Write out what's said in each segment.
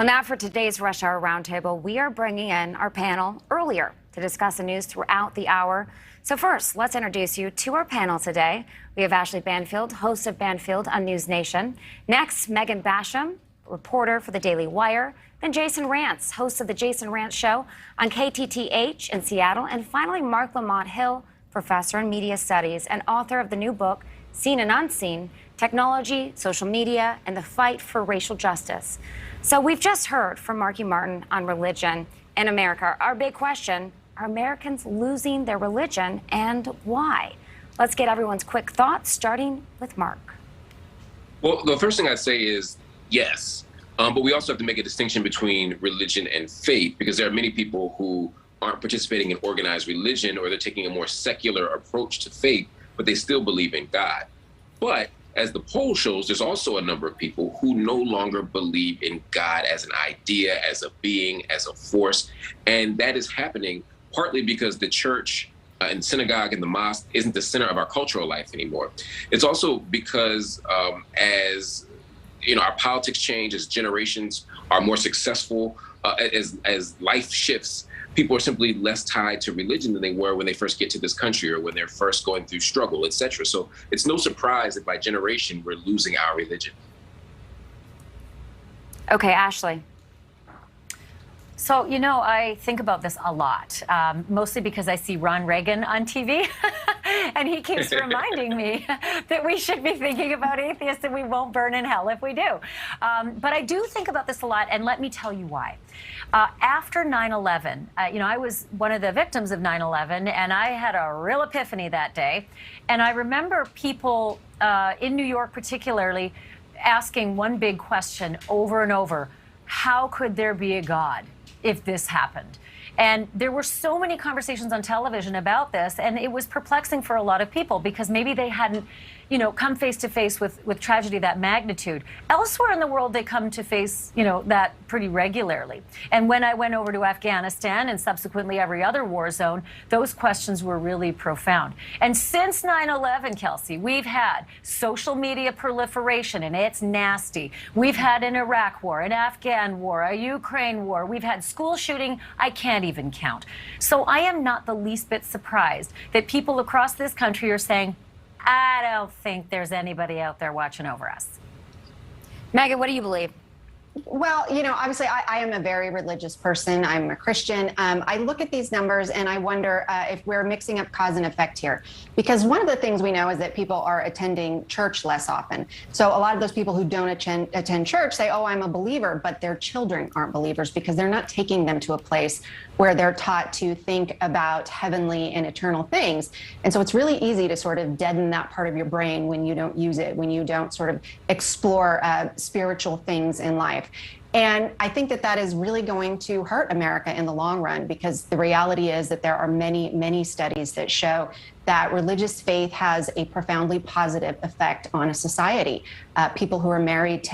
Well, now for today's Rush Hour Roundtable, we are bringing in our panel earlier to discuss the news throughout the hour. So first, let's introduce you to our panel today. We have Ashley Banfield, host of Banfield on NewsNation. Next, Megan Basham, reporter for the Daily Wire. Then Jason Rantz, host of the Jason Rantz Show on KTTH in Seattle. And finally, Mark Lamont Hill, professor in media studies and author of the new book, Seen and Unseen, Technology, Social Media, and the Fight for Racial Justice. So we've just heard from Marky Martin on religion in America. Our big question, are Americans losing their religion and why? Let's get everyone's quick thoughts, starting with Mark. Well, the first thing I'd say is yes, but we also have to make a distinction between religion and faith, because there are many people who aren't participating in organized religion, or they're taking a more secular approach to faith, but they still believe in God. But as the poll shows, there's also a number of people who no longer believe in God as an idea, as a being, as a force. And that is happening partly because the church and synagogue and the mosque isn't the center of our cultural life anymore. It's also because as you know, our politics change, as generations are more successful, as life shifts, people are simply less tied to religion than they were when they first get to this country or when they're first going through struggle, etc. So it's no surprise that by generation, we're losing our religion. Okay, Ashley. So, you know, I think about this a lot, mostly because I see Ron Reagan on TV, and he keeps reminding me that we should be thinking about atheists and we won't burn in hell if we do. But I do think about this a lot, and let me tell you why. After 9/11, you know, I was one of the victims of 9/11, and I had a real epiphany that day. And I remember people in New York particularly asking one big question over and over: how could there be a God if this happened? And there were so many conversations on television about this, and it was perplexing for a lot of people because maybe they hadn't, you know, come face to face with tragedy of that magnitude. Elsewhere in the world, they come to face, you know, that pretty regularly. And when I went over to Afghanistan and subsequently every other war zone, those questions were really profound. And since 9/11, Kelsey, we've had social media proliferation, and it's nasty. We've had an Iraq war, an Afghan war, a Ukraine war. We've had school shooting. I can't even count. So I am not the least bit surprised that people across this country are saying, I don't think there's anybody out there watching over us. Megan, what do you believe? Well, you know, obviously, I am a very religious person. I'm a Christian. I look at these numbers and I wonder if we're mixing up cause and effect here. Because one of the things we know is that people are attending church less often. So a lot of those people who don't attend church say, oh, I'm a believer, but their children aren't believers because they're not taking them to a place where they're taught to think about heavenly and eternal things. And so it's really easy to sort of deaden that part of your brain when you don't use it, when you don't sort of explore spiritual things in life. And I think that that is really going to hurt America in the long run, because the reality is that there are many, many studies that show that religious faith has a profoundly positive effect on a society. People who are married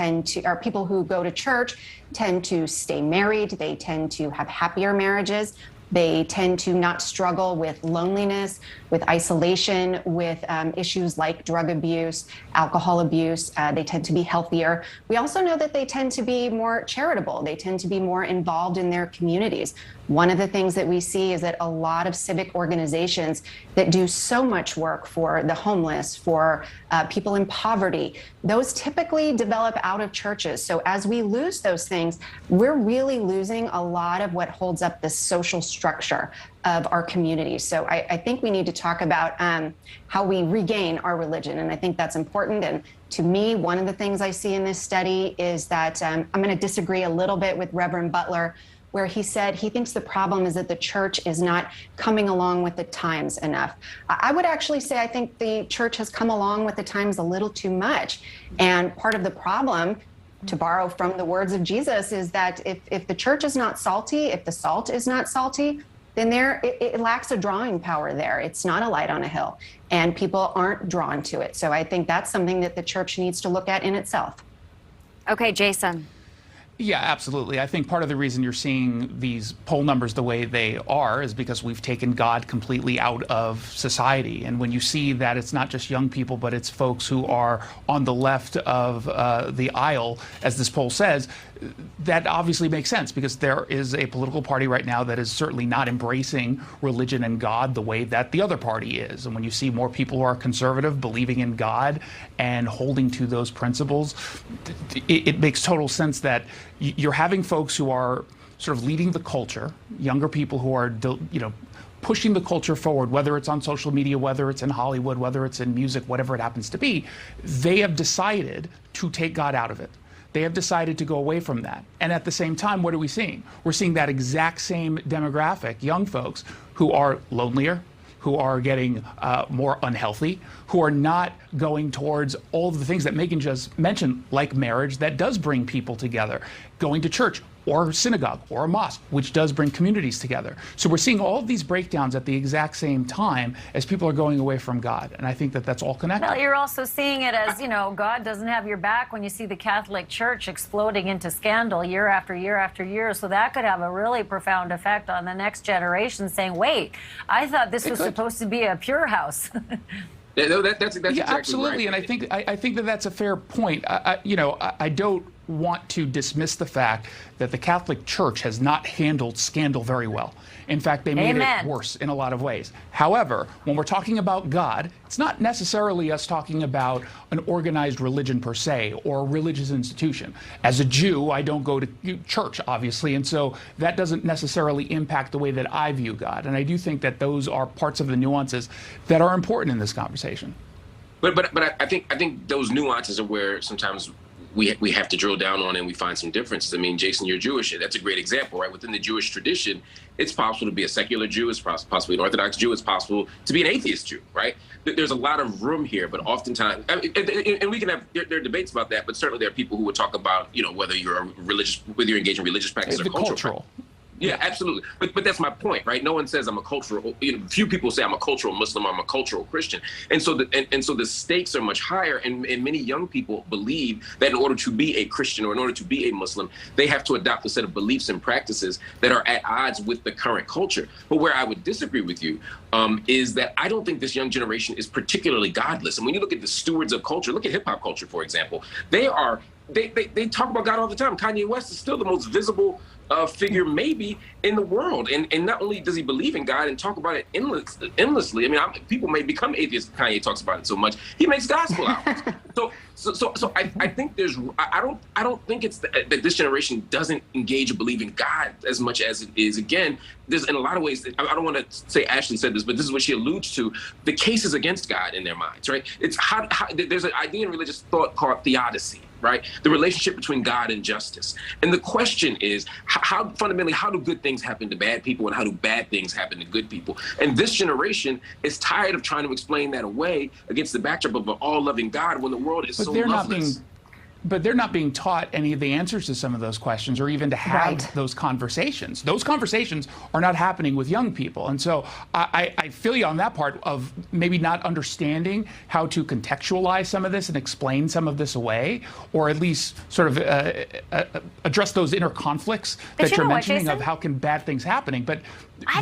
or people who go to church tend to stay married. They tend to have happier marriages. They tend to not struggle with loneliness, with isolation, with issues like drug abuse, alcohol abuse. They tend to be healthier. We also know that they tend to be more charitable. They tend to be more involved in their communities. One of the things that we see is that a lot of civic organizations that do so much work for the homeless, for people in poverty, those typically develop out of churches. So as we lose those things, we're really losing a lot of what holds up the social structure of our community. So I think we need to talk about how we regain our religion. And I think that's important. And to me, one of the things I see in this study is that I'm going to disagree a little bit with Reverend Butler, where he said he thinks the problem is that the church is not coming along with the times enough. I would actually say I think the church has come along with the times a little too much. And part of the problem, to borrow from the words of Jesus, is that if the church is not salty, if the salt is not salty, then it lacks a drawing power there. It's not a light on a hill, and people aren't drawn to it. So I think that's something that the church needs to look at in itself. Okay, Jason. Yeah, absolutely. I think part of the reason you're seeing these poll numbers the way they are is because we've taken God completely out of society. And when you see that it's not just young people, but it's folks who are on the left of the aisle, as this poll says, that obviously makes sense because there is a political party right now that is certainly not embracing religion and God the way that the other party is. And when you see more people who are conservative, believing in God and holding to those principles, it makes total sense that you're having folks who are sort of leading the culture, younger people who are, pushing the culture forward, whether it's on social media, whether it's in Hollywood, whether it's in music, whatever it happens to be. They have decided to take God out of it. They have decided to go away from that. And at the same time, what are we seeing? We're seeing that exact same demographic, young folks who are lonelier, who are getting more unhealthy, who are not going towards all of the things that Megan just mentioned, like marriage, that does bring people together, going to church or synagogue or a mosque, which does bring communities together. So we're seeing all of these breakdowns at the exact same time as people are going away from God. And I think that that's all connected. Well, you're also seeing it as, God doesn't have your back when you see the Catholic Church exploding into scandal year after year after year. So that could have a really profound effect on the next generation saying, wait, I thought this was supposed to be a pure house. That's exactly absolutely. right. And I think that that's a fair point. I don't want to dismiss the fact that the Catholic Church has not handled scandal very well. In fact, they made it worse in a lot of ways. However, when we're talking about God, it's not necessarily us talking about an organized religion per se or a religious institution. As a Jew, I don't go to church, obviously, and so that doesn't necessarily impact the way that I view God. And I do think that those are parts of the nuances that are important in this conversation. But I think those nuances are where sometimes we have to drill down on and we find some differences. I mean, Jason, you're Jewish. That's a great example, right? Within the Jewish tradition, it's possible to be a secular Jew. It's possible to be an Orthodox Jew. It's possible to be an atheist Jew, right? There's a lot of room here, but oftentimes, and we can have, there are debates about that, but certainly there are people who would talk about, whether you're whether you're engaged in religious practice or cultural. Yeah, absolutely. But that's my point, right? No one says I'm a cultural, few people say I'm a cultural Muslim, I'm a cultural Christian. And so the stakes are much higher. And many young people believe that in order to be a Christian or in order to be a Muslim, they have to adopt a set of beliefs and practices that are at odds with the current culture. But where I would disagree with you is that I don't think this young generation is particularly godless. And when you look at the stewards of culture, look at hip hop culture, for example, they talk about God all the time. Kanye West is still the most visible figure maybe in the world. And not only does he believe in God and talk about it endlessly, I mean, people may become atheists if Kanye talks about it so much. He makes gospel albums. So I think I don't think it's that this generation doesn't engage or believe in God as much as it is. Again, there's in a lot of ways, I don't want to say Ashley said this, but this is what she alludes to, the case is against God in their minds, right? It's how there's an idea in religious thought called theodicy, right? The relationship between God and justice. And the question is, how fundamentally, how do good things happen to bad people and how do bad things happen to good people? And this generation is tired of trying to explain that away against the backdrop of an all-loving God when the world is so loveless. But they're not being taught any of the answers to some of those questions or even to have those conversations. Those conversations are not happening with young people. And so I feel you on that part of maybe not understanding how to contextualize some of this and explain some of this away, or at least sort of address those inner conflicts that you're mentioning of how can bad things happening. But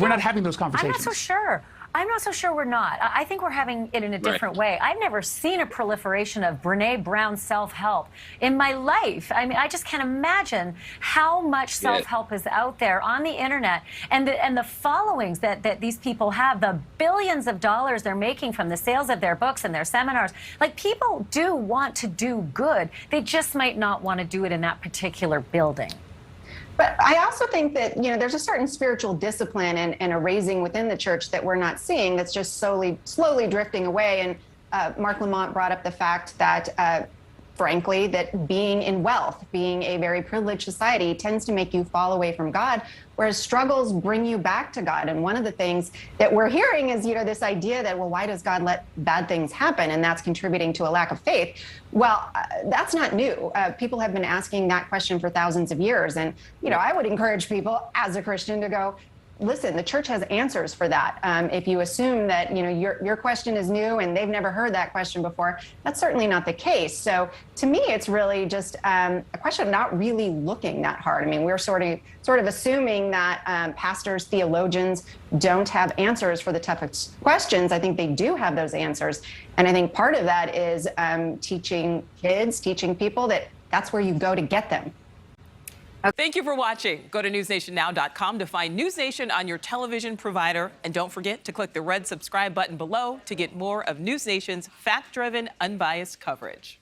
we're not having those conversations. I'm not so sure. I'm not so sure we're not. I think we're having it in a different way. I've never seen a proliferation of Brene Brown self-help in my life. I mean, I just can't imagine how much self-help is out there on the internet and the followings that these people have, the billions of dollars they're making from the sales of their books and their seminars. Like, people do want to do good. They just might not want to do it in that particular building. But I also think that, there's a certain spiritual discipline and a raising within the church that we're not seeing that's just slowly drifting away. And Mark Lamont brought up the fact that, frankly, that being in wealth, being a very privileged society tends to make you fall away from God, whereas struggles bring you back to God. And one of the things that we're hearing is, this idea that, well, why does God let bad things happen? And that's contributing to a lack of faith. Well, that's not new. People have been asking that question for thousands of years. And, I would encourage people as a Christian to go, listen, the church has answers for that. If you assume that, your question is new and they've never heard that question before, that's certainly not the case. So to me, it's really just a question of not really looking that hard. I mean, we're sort of assuming that pastors, theologians don't have answers for the toughest questions. I think they do have those answers. And I think part of that is teaching kids, teaching people that that's where you go to get them. Thank you for watching. Go to newsnationnow.com to find News Nation on your television provider. And don't forget to click the red subscribe button below to get more of News Nation's fact-driven, unbiased coverage.